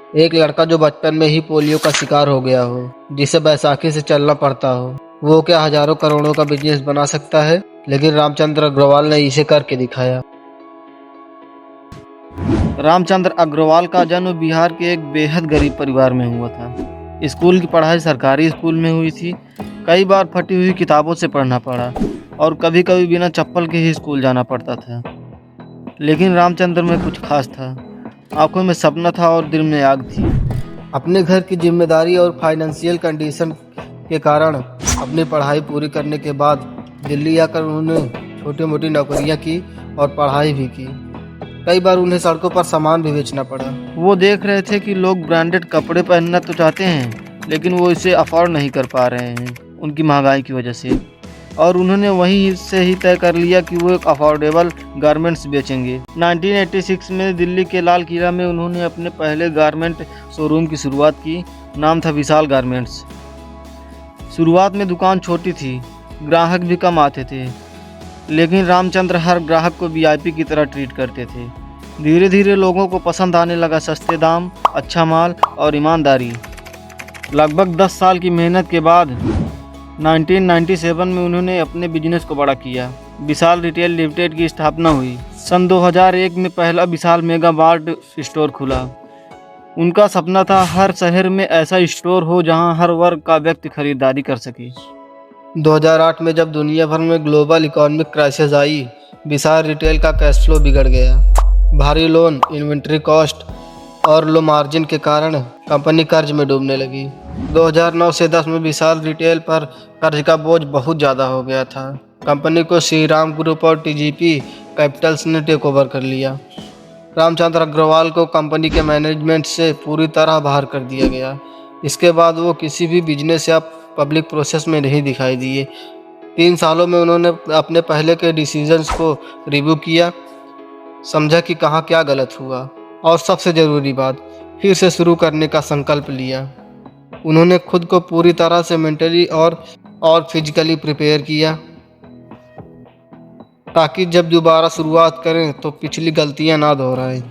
एक लड़का जो बचपन में ही पोलियो का शिकार हो गया हो, जिसे बैसाखी से चलना पड़ता हो, वो क्या हजारों करोड़ों का बिजनेस बना सकता है? लेकिन रामचंद्र अग्रवाल ने इसे करके दिखाया। रामचंद्र अग्रवाल का जन्म बिहार के एक बेहद गरीब परिवार में हुआ था। स्कूल की पढ़ाई सरकारी स्कूल में हुई थी। कई बार फटी हुई किताबों से पढ़ना पड़ा और कभी कभी बिना चप्पल के ही स्कूल जाना पड़ता था। लेकिन रामचंद्र में कुछ खास था। आंखों में सपना था और दिल में आग थी। अपने घर की जिम्मेदारी और फाइनेंशियल कंडीशन के कारण अपनी पढ़ाई पूरी करने के बाद दिल्ली आकर उन्होंने छोटी मोटी नौकरियां की और पढ़ाई भी की। कई बार उन्हें सड़कों पर सामान भी बेचना पड़ा। वो देख रहे थे कि लोग ब्रांडेड कपड़े पहनना तो चाहते हैं, लेकिन वो इसे अफोर्ड नहीं कर पा रहे हैं उनकी महंगाई की वजह से। और उन्होंने वहीं से ही तय कर लिया कि वो एक अफोर्डेबल गारमेंट्स बेचेंगे। 1986 में दिल्ली के लाल किला में उन्होंने अपने पहले गारमेंट शोरूम की शुरुआत की। नाम था विशाल गारमेंट्स। शुरुआत में दुकान छोटी थी, ग्राहक भी कम आते थे, लेकिन रामचंद्र हर ग्राहक को वीआईपी की तरह ट्रीट करते थे। धीरे धीरे लोगों को पसंद आने लगा सस्ते दाम, अच्छा माल और ईमानदारी। लगभग 10 साल की मेहनत के बाद 1997 में उन्होंने अपने बिजनेस को बड़ा किया। विशाल रिटेल लिमिटेड की स्थापना हुई। सन 2001 में पहला विशाल मेगा मार्ट स्टोर खुला। उनका सपना था हर शहर में ऐसा स्टोर हो जहां हर वर्ग का व्यक्ति खरीदारी कर सके। 2008 में जब दुनिया भर में ग्लोबल इकोनॉमिक क्राइसिस आई, विशाल रिटेल का कैश फ्लो बिगड़ गया। भारी लोन, इन्वेंट्री कॉस्ट और लो मार्जिन के कारण कंपनी कर्ज में डूबने लगी। 2009 से 10 में विशाल रिटेल पर कर्ज का बोझ बहुत ज़्यादा हो गया था। कंपनी को श्री राम ग्रुप और टीजीपी कैपिटल्स ने टेक ओवर कर लिया। रामचंद्र अग्रवाल को कंपनी के मैनेजमेंट से पूरी तरह बाहर कर दिया गया। इसके बाद वो किसी भी बिजनेस या पब्लिक प्रोसेस में नहीं दिखाई दिए। 3 सालों में उन्होंने अपने पहले के डिसीजंस को रिव्यू किया, समझा कि कहाँ क्या गलत हुआ और सबसे ज़रूरी बात, फिर से शुरू करने का संकल्प लिया। उन्होंने खुद को पूरी तरह से मेंटली और फिजिकली प्रिपेयर किया, ताकि जब दोबारा शुरुआत करें तो पिछली गलतियां ना दोहराएं।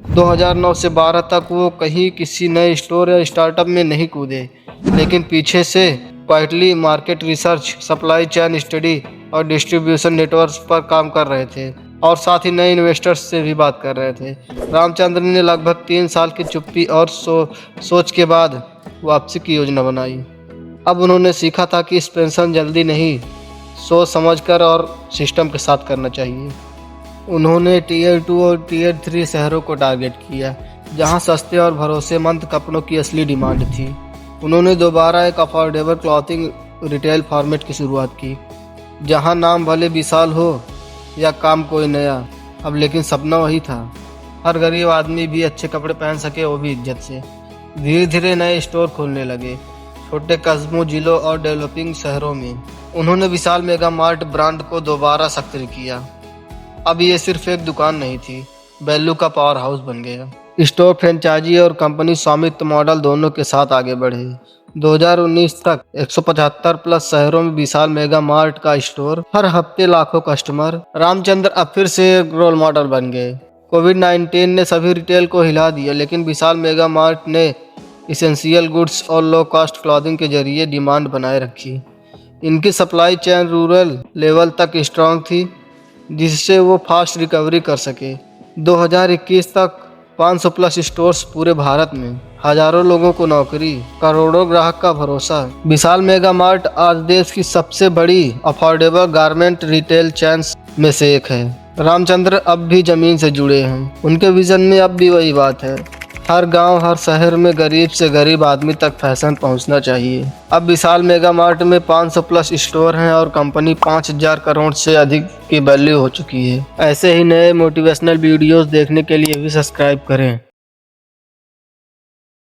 2009 से 12 तक वो कहीं किसी नए स्टोर या स्टार्टअप में नहीं कूदे, लेकिन पीछे से quietly market research, supply chain study और डिस्ट्रीब्यूशन नेटवर्क पर काम कर रहे थे और साथ ही नए इन्वेस्टर्स से भी बात कर रहे थे। रामचंद्र ने लगभग 3 साल की चुप्पी और सोच के बाद वापसी की योजना बनाई। अब उन्होंने सीखा था कि एक्सपेंशन जल्दी नहीं, सोच समझकर और सिस्टम के साथ करना चाहिए। उन्होंने टीयर 2 और टीयर 3 शहरों को टारगेट किया, जहां सस्ते और भरोसेमंद कपड़ों की असली डिमांड थी। उन्होंने दोबारा एक अफोर्डेबल क्लॉथिंग रिटेल फॉर्मेट की शुरुआत की, जहां नाम भले विशाल हो या काम कोई नया, अब लेकिन सपना वही था, हर गरीब आदमी भी अच्छे कपड़े पहन सके, वो भी इज्जत से। धीरे धीरे नए स्टोर खोलने लगे, छोटे कस्बों, जिलों और डेवलपिंग शहरों में। उन्होंने विशाल मेगा मार्ट ब्रांड को दोबारा सक्रिय किया। अब ये सिर्फ एक दुकान नहीं थी, वैल्यू का पावर हाउस बन गया। स्टोर, फ्रेंचाइजी और कंपनी स्वामित्व मॉडल दोनों के साथ आगे बढ़े। 2019 तक 175 प्लस शहरों में विशाल मेगा मार्ट का स्टोर, हर हफ्ते लाखों कस्टमर। रामचंद्र अब फिर से एक रोल मॉडल बन गए। कोविड-19 ने सभी रिटेल को हिला दिया, लेकिन विशाल मेगा मार्ट ने इसेंशियल गुड्स और लो कॉस्ट क्लॉथिंग के जरिए डिमांड बनाए रखी। इनकी सप्लाई चेन रूरल लेवल तक स्ट्रांग थी, जिससे वो फास्ट रिकवरी कर सके। 2021 तक 500 प्लस स्टोर्स पूरे भारत में, हजारों लोगों को नौकरी, करोड़ों ग्राहक का भरोसा। विशाल मेगा मार्ट आज देश की सबसे बड़ी अफोर्डेबल गारमेंट रिटेल चेन्स में से एक है। रामचंद्र अब भी जमीन से जुड़े हैं। उनके विजन में अब भी वही बात है, हर गांव, हर शहर में गरीब से गरीब आदमी तक फैशन पहुंचना चाहिए। अब विशाल मेगा मार्ट में 500 प्लस स्टोर हैं और कंपनी 5000 करोड़ से अधिक की वैल्यू हो चुकी है। ऐसे ही नए मोटिवेशनल वीडियोस देखने के लिए भी सब्सक्राइब करें।